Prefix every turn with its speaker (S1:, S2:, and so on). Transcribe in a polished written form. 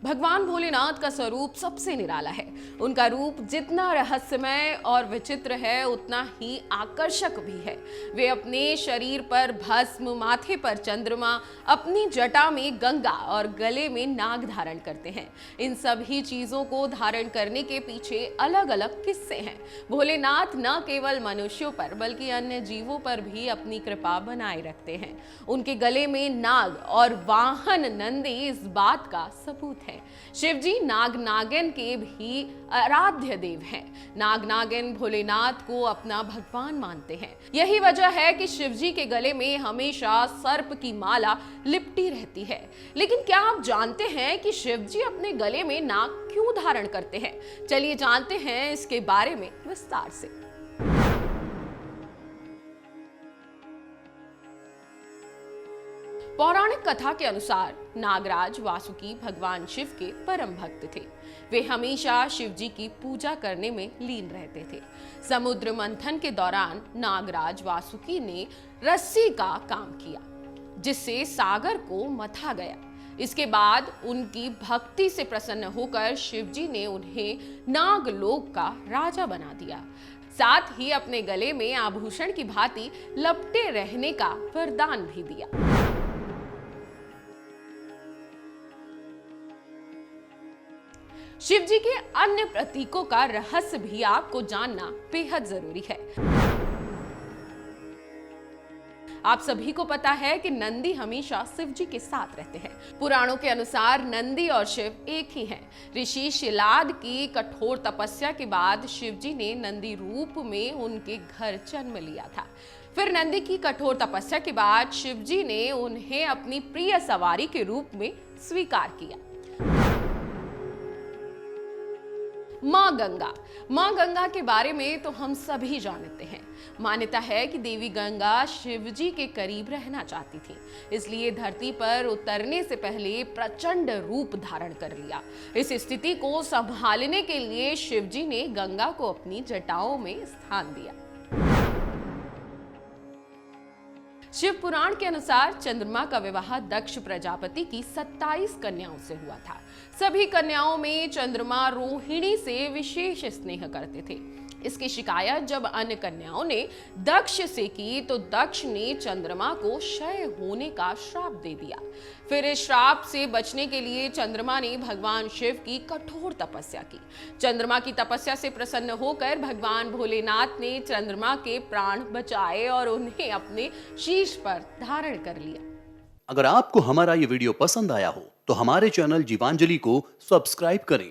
S1: भगवान भोलेनाथ का स्वरूप सबसे निराला है। उनका रूप जितना रहस्यमय और विचित्र है उतना ही आकर्षक भी है। वे अपने शरीर पर भस्म, माथे पर चंद्रमा, अपनी जटा में गंगा और गले में नाग धारण करते हैं। इन सभी चीजों को धारण करने के पीछे अलग अलग किस्से हैं। भोलेनाथ न केवल मनुष्यों पर बल्कि अन्य जीवों पर भी अपनी कृपा बनाए रखते हैं। उनके गले में नाग और वाहन नंदी इस बात का सबूत है। शिवजी नाग नागिन के भी आराध्य देव हैं। नाग नागिन भोलेनाथ को अपना भगवान मानते हैं। यही वजह है कि शिवजी के गले में हमेशा सर्प की माला लिपटी रहती है। लेकिन क्या आप जानते हैं कि शिवजी अपने गले में नाग क्यों धारण करते हैं? चलिए जानते हैं इसके बारे में विस्तार से। पौराणिक कथा के अनुसार नागराज वासुकी भगवान शिव के परम भक्त थे। वे हमेशा शिव जी की पूजा करने में लीन रहते थे। समुद्र मंथन के दौरान नागराज वासुकी ने रस्सी का काम किया जिससे सागर को मथा गया। इसके बाद उनकी भक्ति से प्रसन्न होकर शिव जी ने उन्हें नागलोक का राजा बना दिया। साथ ही अपने गले में आभूषण की भांति लपटे रहने का वरदान भी दिया। शिव जी के अन्य प्रतीकों का रहस्य भी आपको जानना बेहद जरूरी है। आप सभी को पता है कि नंदी हमेशा शिव जी के साथ रहते हैं। पुराणों के अनुसार नंदी और शिव एक ही हैं। ऋषि शिलाद की कठोर तपस्या के बाद शिव जी ने नंदी रूप में उनके घर जन्म लिया था। फिर नंदी की कठोर तपस्या के बाद शिव जी ने उन्हें अपनी प्रिय सवारी के रूप में स्वीकार किया। मां गंगा के बारे में तो हम सभी जानते हैं। मान्यता है कि देवी गंगा शिव जी के करीब रहना चाहती थी, इसलिए धरती पर उतरने से पहले प्रचंड रूप धारण कर लिया। इस स्थिति को संभालने के लिए शिव जी ने गंगा को अपनी जटाओं में स्थान दिया। शिव पुराण के अनुसार चंद्रमा का विवाह दक्ष प्रजापति की 27 कन्याओं से हुआ था। सभी कन्याओं में चंद्रमा रोहिणी से विशेष स्नेह करते थे। इसकी शिकायत जब अन्य कन्याओं ने दक्ष से की तो दक्ष ने चंद्रमा को क्षय होने का श्राप दे दिया। फिर इस श्राप से बचने के लिए चंद्रमा ने भगवान शिव की कठोर तपस्या की। चंद्रमा की तपस्या से प्रसन्न होकर भगवान भोलेनाथ ने चंद्रमा के प्राण बचाए और उन्हें अपने शीश पर धारण कर लिया।
S2: अगर आपको हमारा ये वीडियो पसंद आया हो तो हमारे चैनल जीवांजलि को सब्सक्राइब करें